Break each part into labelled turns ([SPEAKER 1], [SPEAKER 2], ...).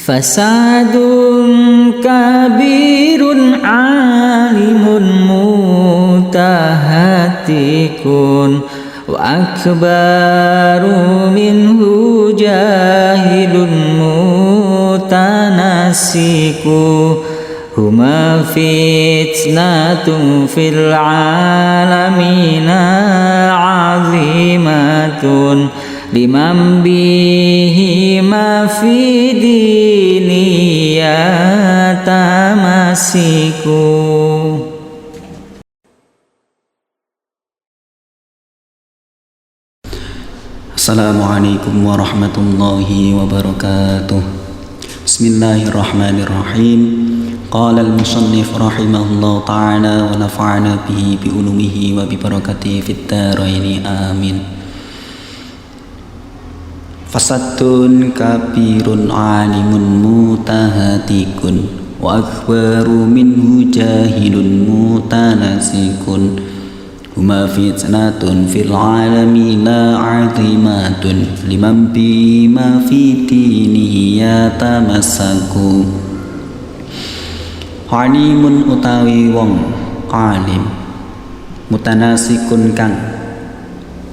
[SPEAKER 1] Fasadun kabirun alimun mutahatikun wa akbaru minhu jahilun mutanasiku huma fitnatun fil alamina azimatun liman bihi ma fi diniyya tamasiku.
[SPEAKER 2] Assalamualaikum warahmatullahi wabarakatuh. Bismillahirrahmanirrahim. Qala al-musannif rahimahullahu ta'ala wa nafa'ana bihi bi ulumihi wa bi barakatihi fid dharaini amin. Fasadun kabirun alimun mutahatikun wa akbaru minhu jahilun mutanasikun huma fitnatun fil alamina azimatun liman bima fi dinihi yatamassaku. Alimun utawi wong alim, mutanasikun kang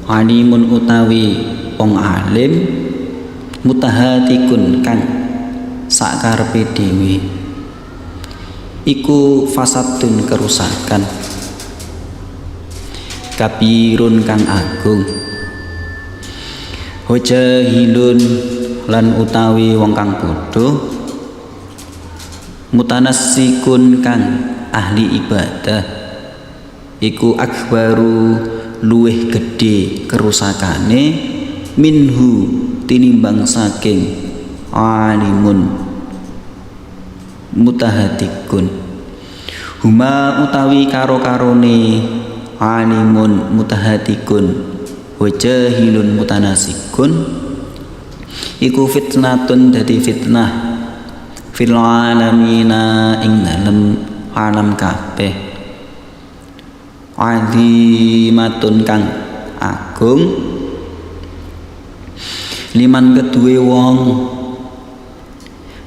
[SPEAKER 2] alimun utawi wong alim, mutahatikun kang sakarepe dhewe, iku fasadun kerusakan, kabirun kang agung, hojahilun lan utawi wong kang bodoh, mutanassikun kang ahli ibadah, iku akbaru luwih gedhe kerusakane minhu tinimbang saking alimun mutahatikun. Huma utawi karo-karone alimun mutahatikun wajahilun mutanasikun iku fitnatun dadi fitnah fil alamina ing dalem alam kabeh, azimatun kang agung liman kedue wong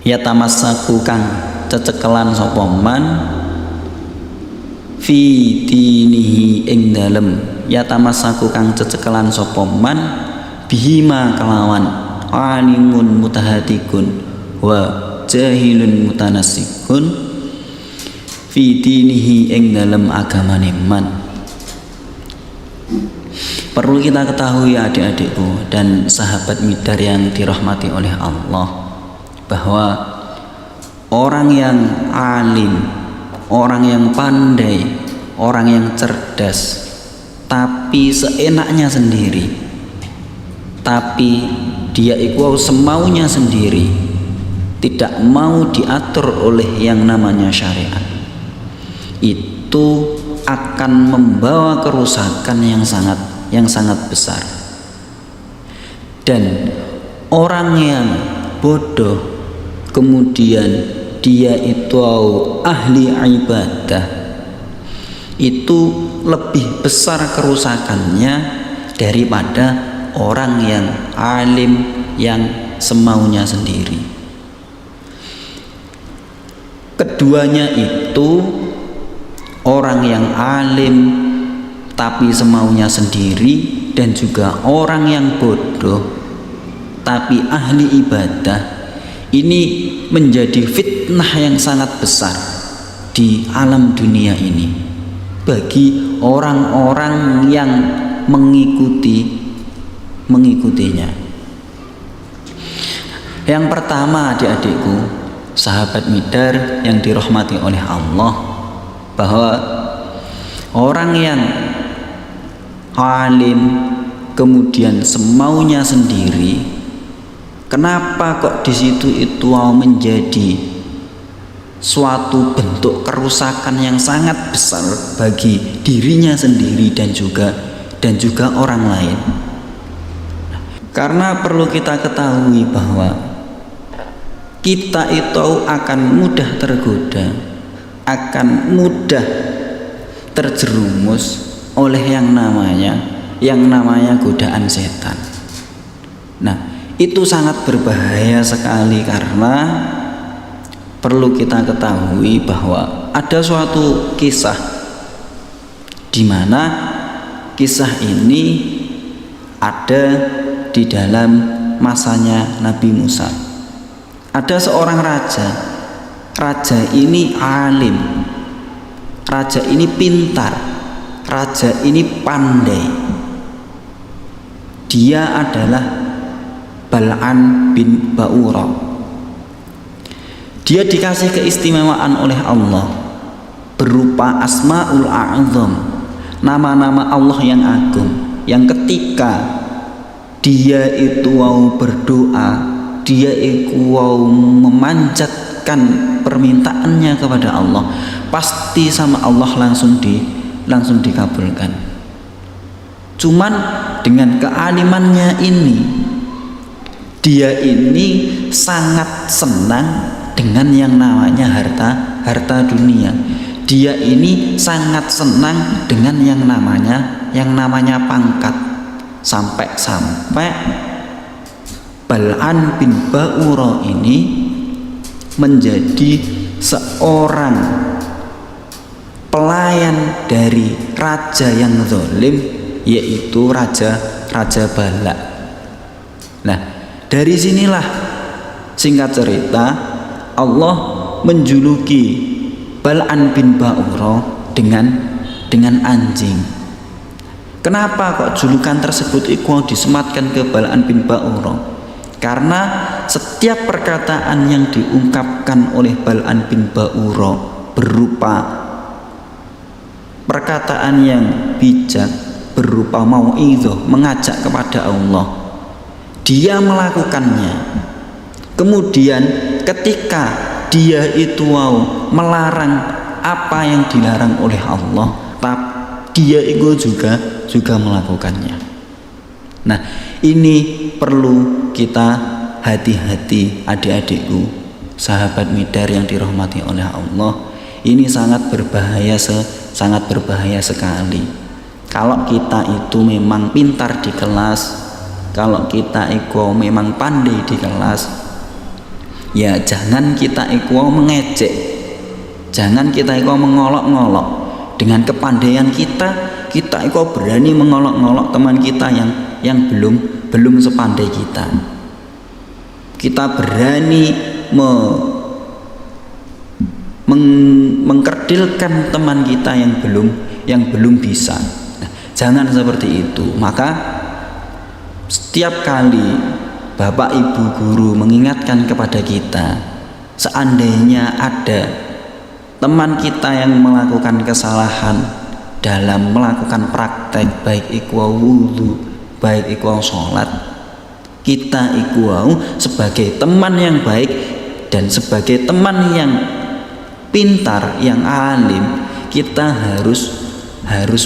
[SPEAKER 2] yatamassaku kang cecekelan sapa man fi dinihi ing dalem yatamassaku kang cecekelan sapa man bihima kelawan alimun mutahatikun wa jahilun mutanasikun fi dinihi ing dalem agamane man. Perlu kita ketahui adik-adikku dan sahabat Midar yang dirahmati oleh Allah, bahwa orang yang alim, orang yang pandai, orang yang cerdas, tapi seenaknya sendiri, tapi dia itu semaunya sendiri, tidak mau diatur oleh yang namanya syariat, itu akan membawa kerusakan yang sangat besar. Dan orang yang bodoh kemudian dia itu ahli ibadah, itu lebih besar kerusakannya daripada orang yang alim yang semaunya sendiri. Keduanya itu, orang yang alim tapi semaunya sendiri, dan juga orang yang bodoh tapi ahli ibadah, ini menjadi fitnah yang sangat besar di alam dunia ini bagi orang-orang yang mengikutinya. Yang pertama adik-adikku, sahabat Midar yang dirahmati oleh Allah, bahwa orang yang alim kemudian semaunya sendiri, kenapa kok di situ itu menjadi suatu bentuk kerusakan yang sangat besar bagi dirinya sendiri dan juga orang lain? Karena perlu kita ketahui bahwa kita itu akan mudah tergoda, akan mudah terjerumus oleh yang namanya godaan setan. Nah, Itu sangat berbahaya sekali, karena perlu kita ketahui bahwa ada suatu kisah di mana kisah ini ada di dalam masanya Nabi Musa. Ada seorang raja. Raja ini alim. Raja ini pintar. Raja ini pandai. Dia adalah Bal'an bin Ba'ura. Dia dikasih keistimewaan oleh Allah berupa Asmaul A'zam, nama-nama Allah yang agung, yang ketika dia itu mau berdoa, dia itu mau memanjatkan permintaannya kepada Allah, pasti sama Allah langsung dikabulkan. Cuman dengan kealimannya ini, dia ini sangat senang dengan yang namanya harta dunia. Dia ini sangat senang dengan yang namanya pangkat. Sampai Bal'an bin Ba'ura ini menjadi seorang pelayan dari raja yang zalim, yaitu Raja Bala. Nah, dari sinilah singkat cerita Allah menjuluki Bal'an bin Ba'ura dengan anjing. Kenapa kok julukan tersebut disematkan ke Bal'an bin Ba'ura? Karena setiap perkataan yang diungkapkan oleh Bal'an bin Ba'ura berupa perkataan yang bijak, berupa mau'izah, mengajak kepada Allah, dia melakukannya. Kemudian ketika dia itu mau melarang apa yang dilarang oleh Allah, tapi dia itu juga melakukannya. Nah, ini perlu kita hati-hati, adik-adikku, sahabat Midar yang dirahmati oleh Allah. Ini sangat berbahaya sekali. Kalau kita itu memang pintar di kelas, kalau kita itu memang pandai di kelas, ya jangan kita itu mengejek, jangan kita itu mengolok-ngolok. Dengan kepandaian kita itu berani mengolok-ngolok teman kita yang belum sepandai kita. Kita berani mengkerdilkan teman kita yang belum bisa. Nah, jangan seperti itu. Maka setiap kali Bapak Ibu guru mengingatkan kepada kita, seandainya ada teman kita yang melakukan kesalahan dalam melakukan praktek, baik ikhwah wudhu, baik ikhwah sholat, kita ikhwah sebagai teman yang baik dan sebagai teman yang pintar, yang alim, kita harus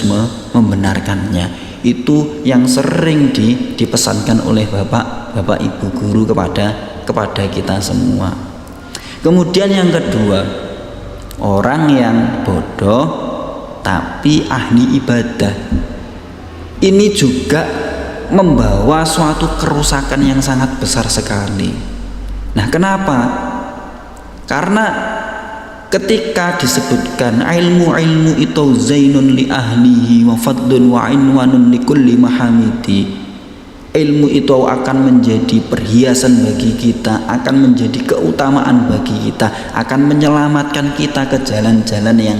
[SPEAKER 2] membenarkannya. Itu yang sering dipesankan oleh Bapak Ibu guru kepada kita semua. Kemudian yang kedua, orang yang bodoh tapi ahli ibadah, ini juga membawa suatu kerusakan yang sangat besar sekali. Nah, kenapa? Karena ketika disebutkan ilmu itu zainun li ahlihi wa fadlun wa inwanun li kulli mahamidi, ilmu itu akan menjadi perhiasan bagi kita, akan menjadi keutamaan bagi kita, akan menyelamatkan kita ke jalan-jalan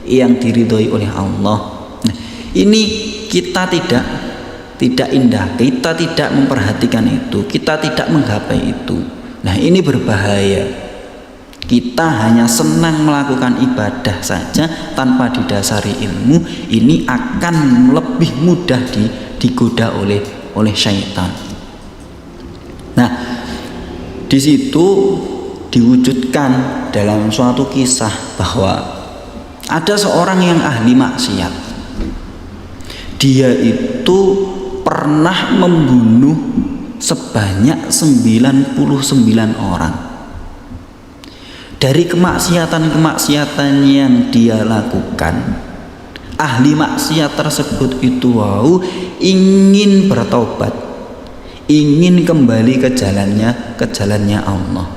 [SPEAKER 2] yang diridhoi oleh Allah. Nah, ini kita tidak indah, kita tidak memperhatikan itu, kita tidak menggapai itu. Nah, ini berbahaya. Kita hanya senang melakukan ibadah saja tanpa didasari ilmu, ini akan lebih mudah digoda oleh syaitan. Nah, di situ diwujudkan dalam suatu kisah bahwa ada seorang yang ahli maksiat. Dia itu pernah membunuh sebanyak 99 orang. Dari kemaksiatan yang dia lakukan, ahli maksiat tersebut itu ingin bertobat, ingin kembali ke jalannya Allah.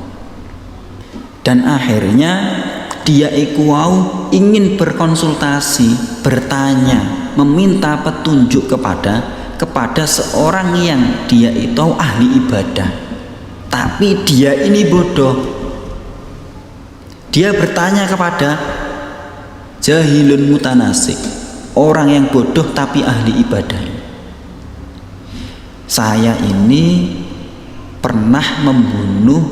[SPEAKER 2] Dan akhirnya dia ingin berkonsultasi, bertanya, meminta petunjuk kepada seorang yang dia itu ahli ibadah. Tapi dia ini bodoh. Dia bertanya kepada jahilun mutanasik, orang yang bodoh tapi ahli ibadah. Saya ini pernah membunuh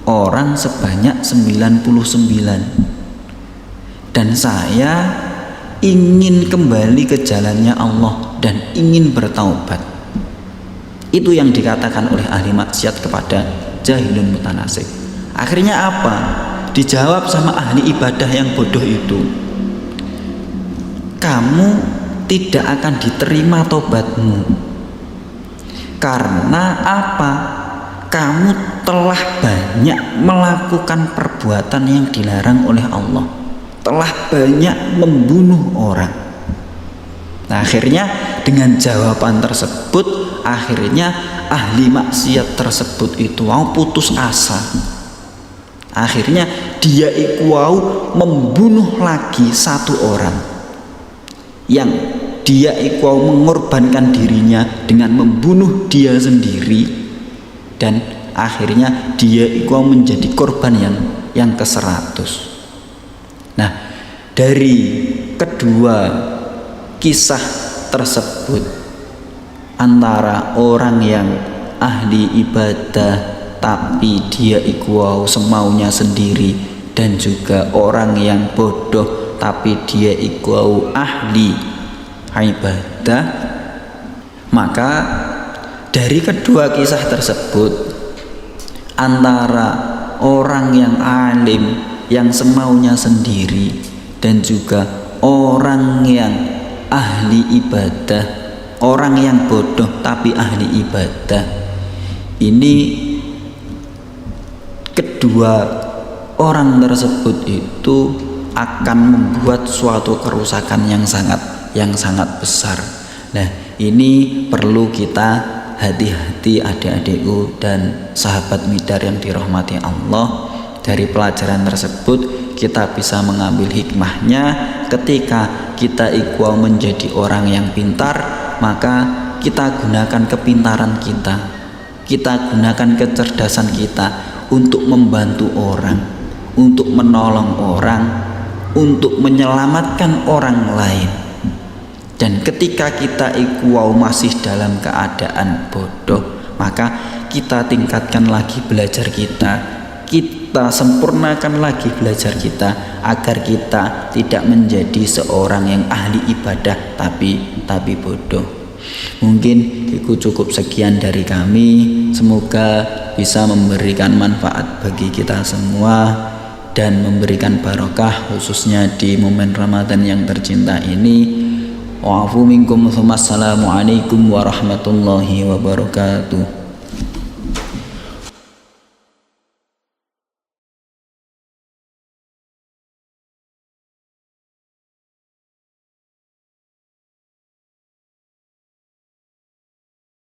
[SPEAKER 2] orang sebanyak 99, dan saya ingin kembali ke jalannya Allah dan ingin bertaubat. Itu yang dikatakan oleh ahli maksiat kepada jahilun mutanasik. Akhirnya apa? Dijawab sama ahli ibadah yang bodoh itu, kamu tidak akan diterima tobatmu. Karena apa? Kamu telah banyak melakukan perbuatan yang dilarang oleh Allah, telah banyak membunuh orang. Nah, akhirnya dengan jawaban tersebut, akhirnya ahli maksiat tersebut itu putus asa. Akhirnya dia membunuh lagi satu orang, yang dia mengorbankan dirinya dengan membunuh dia sendiri. Dan akhirnya dia menjadi korban yang ke-100. Nah, dari kedua kisah tersebut, antara orang yang ahli ibadah tapi dia semaunya sendiri, dan juga orang yang bodoh tapi dia ahli ibadah, maka dari kedua kisah tersebut, antara orang yang alim yang semaunya sendiri dan juga orang yang ahli ibadah, orang yang bodoh tapi ahli ibadah, ini kedua orang tersebut itu akan membuat suatu kerusakan yang sangat besar. Nah, ini perlu kita hati-hati adik-adikku dan sahabat Midar yang dirahmati Allah. Dari pelajaran tersebut kita bisa mengambil hikmahnya. Ketika kita menjadi orang yang pintar, maka kita gunakan kepintaran kita gunakan kecerdasan kita untuk membantu orang, untuk menolong orang, untuk menyelamatkan orang lain. Dan ketika kita masih dalam keadaan bodoh, maka kita tingkatkan lagi belajar kita sempurnakan lagi belajar kita, agar kita tidak menjadi seorang yang ahli ibadah tapi bodoh. Mungkin itu cukup sekian dari kami. Semoga bisa memberikan manfaat bagi kita semua dan memberikan barokah, khususnya di momen Ramadan yang tercinta ini. Wa'afu minkum. Wassalamualaikum warahmatullahi wabarakatuh.